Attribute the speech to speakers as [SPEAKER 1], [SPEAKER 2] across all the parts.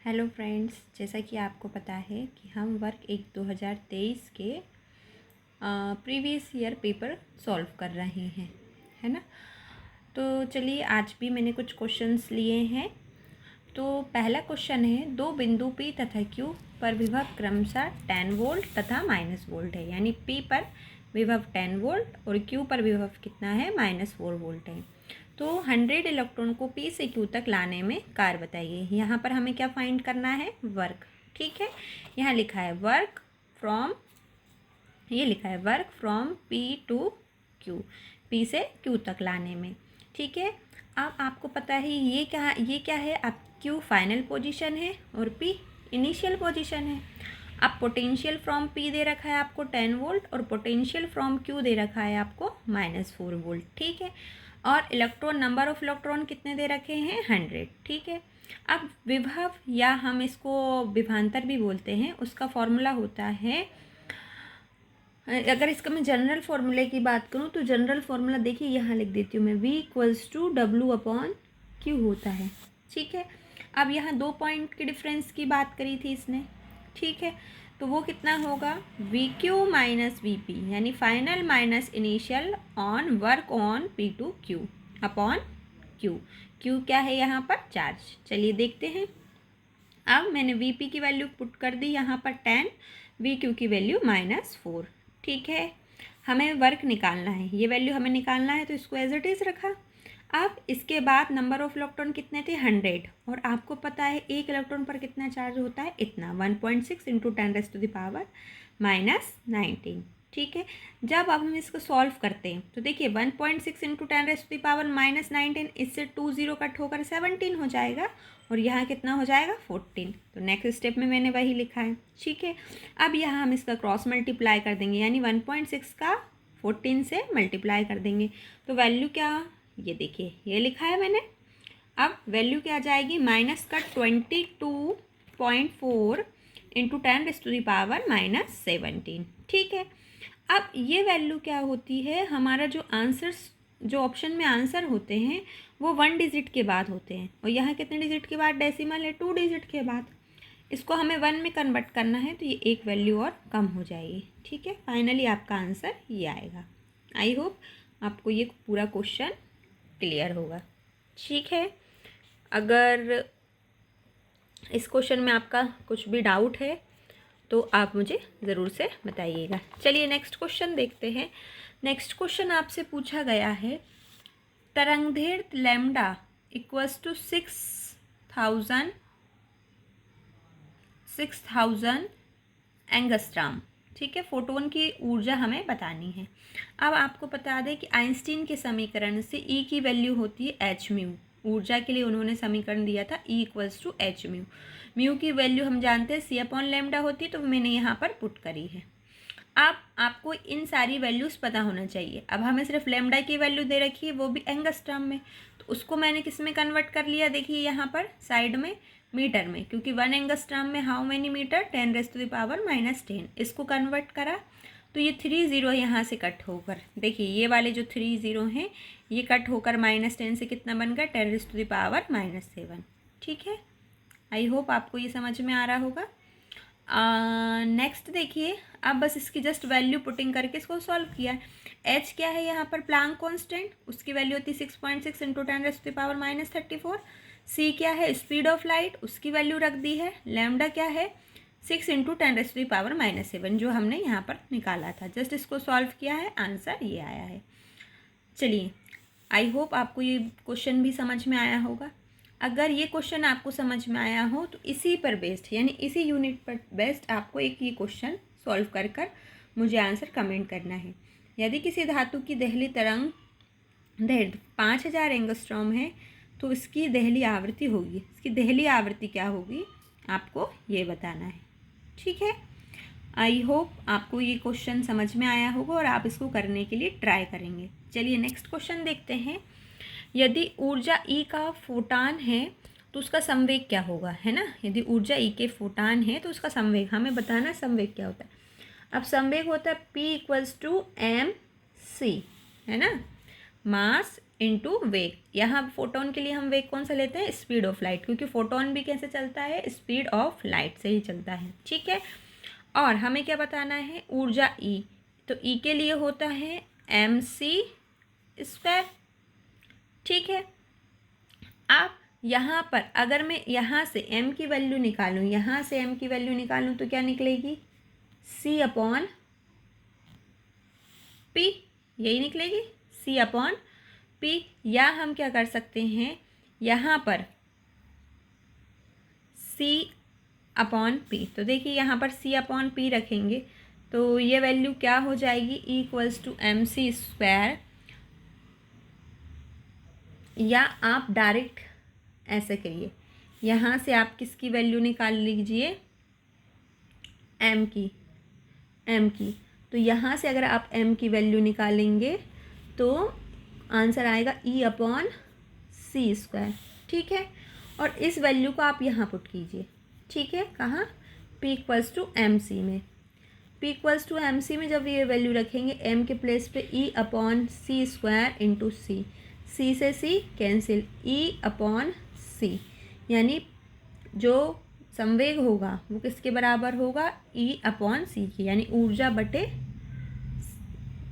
[SPEAKER 1] Hello friends, जैसा कि आपको पता है कि हम वर्क 1 2023 के प्रीवियस ईयर पेपर सॉल्व कर रहे हैं, है ना। तो चलिए, आज भी मैंने कुछ क्वेश्चंस लिए हैं। तो पहला क्वेश्चन है, दो बिंदु P तथा Q पर विभव क्रमशः 10 वोल्ट तथा -वोल्ट है। यानी P पर विभव 10 वोल्ट और Q पर विभव कितना है, -4 वोल्ट है। तो 100 इलेक्ट्रॉन को P से Q तक लाने में कार्य बताइए। यहाँ पर हमें क्या फाइंड करना है, वर्क। ठीक है, यहाँ लिखा है वर्क फ्रॉम, ये लिखा है work from P to Q, P से Q तक लाने में। ठीक है, अब आपको पता है ये क्या है, अब Q फाइनल पोजीशन है और P इनिशियल पोजीशन है। अब पोटेंशियल फ्रॉम P दे रखा है आपको 10 वोल्ट और पोटेंशियल फ्रॉम Q दे रखा है आपको -4 वोल्ट। ठीक है, और इलेक्ट्रॉन, नंबर ऑफ इलेक्ट्रॉन कितने दे रखे हैं, 100। ठीक है, अब विभव या हम इसको विभवांतर भी बोलते हैं, उसका फॉर्मूला होता है, अगर इसका मैं जनरल फॉर्मूले की बात करूँ तो जनरल फॉर्मूला देखिए यहाँ लिख देती हूँ मैं, V = W/Q होता है। ठीक है, अब यहाँ 2 पॉइंट के डिफरेंस की बात करी थी इसने। ठीक है, तो वो कितना होगा, VQ - VP, यानी final minus initial on work on P to Q upon Q। Q क्या है यहाँ पर, चार्ज। चलिए देखते हैं। अब मैंने VP की वैल्यू पुट कर दी यहाँ पर 10, VQ की वैल्यू -4। ठीक है, हमें वर्क निकालना है, ये वैल्यू हमें निकालना है, तो इसको एज इट इज़ रखा। अब इसके बाद नंबर ऑफ इलेक्ट्रॉन कितने थे, 100, और आपको पता है एक इलेक्ट्रॉन पर कितना चार्ज होता है, इतना 1.6 × 10⁻⁻19। ठीक है, जब अब हम इसको सॉल्व करते हैं तो देखिए 1.6 × 10⁻⁻19, इससे 2 0 कट होकर 17 हो जाएगा और यहाँ कितना हो जाएगा, 14। तो नेक्स्ट स्टेप में मैंने वही लिखा है। ठीक है, अब यहाँ हम इसका क्रॉस मल्टीप्लाई कर देंगे, यानी 1.6 का 14 से मल्टीप्लाई कर देंगे, तो वैल्यू क्या, ये देखिए ये लिखा है मैंने। अब वैल्यू क्या आ जाएगी, माइनस का 22.4 × 10⁻⁻17। ठीक है, अब ये वैल्यू क्या होती है, हमारा जो आंसर्स, जो ऑप्शन में आंसर होते हैं वो 1 डिजिट के बाद होते हैं, और यहाँ कितने डिजिट के बाद, डेसिमल है 2 डिजिट के बाद। इसको हमें 1 में कन्वर्ट करना है, तो ये एक वैल्यू और कम हो जाएगी। ठीक है, फाइनली आपका आंसर ये आएगा। आई होप आपको ये पूरा क्वेश्चन क्लियर होगा। ठीक है, अगर इस क्वेश्चन में आपका कुछ भी डाउट है तो आप मुझे ज़रूर से बताइएगा। चलिए नेक्स्ट क्वेश्चन देखते हैं। नेक्स्ट क्वेश्चन आपसे पूछा गया है, तरंगदैर्घ्य लैम्डा = 6000 एंगस्ट्रॉम। ठीक है, फोटोन की ऊर्जा हमें बतानी है। अब आपको बता दें कि आइंस्टीन के समीकरण से E की वैल्यू होती है hν। ऊर्जा के लिए उन्होंने समीकरण दिया था E = hν। म्यू की वैल्यू हम जानते हैं C/λ होती है, तो मैंने यहाँ पर पुट करी है। अब आपको इन सारी वैल्यूज़ पता होना चाहिए। अब हमें सिर्फ लैम्डा की वैल्यू दे रखी है, वो भी एंगस्ट्रॉम में, तो उसको मैंने किस में कन्वर्ट कर लिया, देखिए यहाँ पर साइड में मीटर में, क्योंकि 1 एंगस्ट्रॉम में हाउ मैनी मीटर, 10⁻⁻10। इसको कन्वर्ट करा तो ये 3 0 यहाँ से कट होकर, देखिए ये वाले जो 3 0 हैं ये कट होकर -10 से कितना बन गया, 10⁻⁻7। ठीक है, आई होप आपको ये समझ में आ रहा होगा। नेक्स्ट देखिए, अब बस इसकी जस्ट वैल्यू पुटिंग करके इसको सॉल्व किया। H क्या है यहाँ पर, प्लांक कांस्टेंट, उसकी वैल्यू होती है 6.6 × 10⁻⁻34। C क्या है, स्पीड ऑफ लाइट, उसकी वैल्यू रख दी है। लैम्डा क्या है, 6 × 10⁻⁻7, जो हमने यहाँ पर निकाला था। जस्ट इसको सॉल्व किया है, आंसर ये आया है। चलिए, आई होप आपको ये क्वेश्चन भी समझ में आया होगा। अगर ये क्वेश्चन आपको समझ में आया हो तो इसी पर बेस्ड, यानी इसी यूनिट पर बेस्ड आपको एक ये क्वेश्चन सॉल्व कर मुझे आंसर कमेंट करना है। यदि किसी धातु की देहली तरंगदैर्घ्य 5000 एंगस्ट्रॉम है तो इसकी देहली आवृत्ति होगी, इसकी देहली आवृत्ति क्या होगी, आपको ये बताना है। ठीक है, आई होप आपको ये क्वेश्चन समझ में आया होगा और आप इसको करने के लिए ट्राई करेंगे। चलिए नेक्स्ट क्वेश्चन देखते हैं। यदि ऊर्जा E का फोटान है तो उसका संवेग क्या होगा, है ना। यदि ऊर्जा E के फोटान है तो उसका संवेग हमें बताना, संवेग क्या होता है। अब संवेग होता है P = mc, है ना। मास इनटू वेग। यहाँ फोटोन के लिए हम वेग कौन सा लेते हैं, स्पीड ऑफ लाइट, क्योंकि फोटोन भी कैसे चलता है, स्पीड ऑफ लाइट से ही चलता है। ठीक है, और हमें क्या बताना है, ऊर्जा E, तो E के लिए होता है mc²। ठीक है, अब यहाँ पर अगर मैं यहाँ से m की वैल्यू निकालूँ, यहाँ से m की वैल्यू निकालूँ तो क्या निकलेगी, C/P, यही निकलेगी C/P। या हम क्या कर सकते हैं, यहाँ पर C/P, तो देखिए यहाँ पर C/P रखेंगे तो ये वैल्यू क्या हो जाएगी, =mc²। या आप डायरेक्ट ऐसे करिए, यहाँ से आप किसकी वैल्यू निकाल लीजिए, m की। तो यहाँ से अगर आप m की वैल्यू निकालेंगे तो आंसर आएगा E/c²। ठीक है, और इस वैल्यू को आप यहाँ पुट कीजिए। ठीक है, कहाँ, P=mc में। P=mc में जब ये वैल्यू रखेंगे m के प्लेस पे E/c² × c, c से c कैंसिल, E/c, यानी जो संवेग होगा वो किसके बराबर होगा, E/c की, यानी ऊर्जा बटे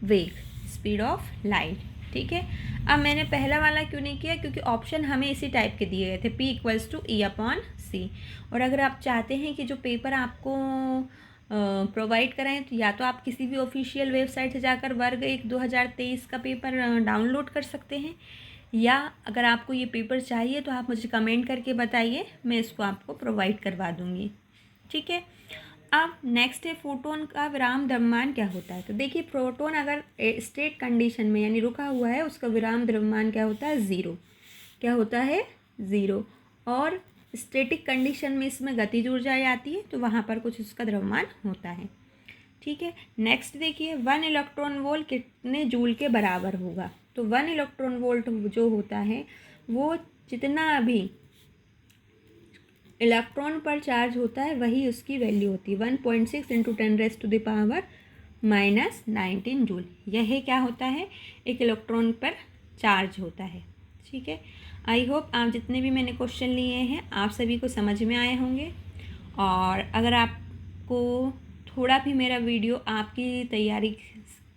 [SPEAKER 1] वेग, स्पीड ऑफ लाइट। ठीक है, अब मैंने पहला वाला क्यों नहीं किया, क्योंकि ऑप्शन हमें इसी टाइप के दिए गए थे, P=E/c। और अगर आप चाहते हैं कि जो पेपर आपको प्रोवाइड कराएं, तो या तो आप किसी भी ऑफिशियल वेबसाइट से जाकर वर्ग 1 2023 का पेपर डाउनलोड कर सकते हैं, या अगर आपको ये पेपर चाहिए तो आप मुझे कमेंट करके बताइए, मैं इसको आपको प्रोवाइड करवा दूँगी। ठीक है, अब नेक्स्ट है फोटोन का विराम द्रव्यमान क्या होता है। तो देखिए, प्रोटोन अगर स्टेट कंडीशन में यानी रुका हुआ है, उसका विराम द्रव्यमान क्या होता है, 0। क्या होता है, 0। और स्टैटिक कंडीशन में इसमें गतिज ऊर्जा आती है, तो वहाँ पर कुछ उसका द्रव्यमान होता है। ठीक है, नेक्स्ट देखिए, 1 इलेक्ट्रॉन वोल्ट कितने जूल के बराबर होगा। तो 1 इलेक्ट्रॉन वोल्ट जो होता है वो जितना भी इलेक्ट्रॉन पर चार्ज होता है वही उसकी वैल्यू होती है, 1.6 × 10⁻⁻19 जूल। यह क्या होता है, एक इलेक्ट्रॉन पर चार्ज होता है। ठीक है, आई होप आप जितने भी मैंने क्वेश्चन लिए हैं आप सभी को समझ में आए होंगे। और अगर आपको थोड़ा भी मेरा वीडियो आपकी तैयारी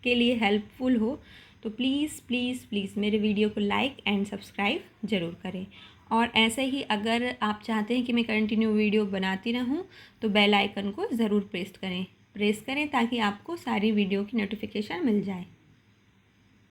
[SPEAKER 1] के लिए हेल्पफुल हो तो प्लीज़ प्लीज़ प्लीज़ मेरे वीडियो को लाइक एंड सब्सक्राइब ज़रूर करें। और ऐसे ही अगर आप चाहते हैं कि मैं कंटिन्यू वीडियो बनाती रहूं तो बेल आइकन को ज़रूर प्रेस करें ताकि आपको सारी वीडियो की नोटिफिकेशन मिल जाए।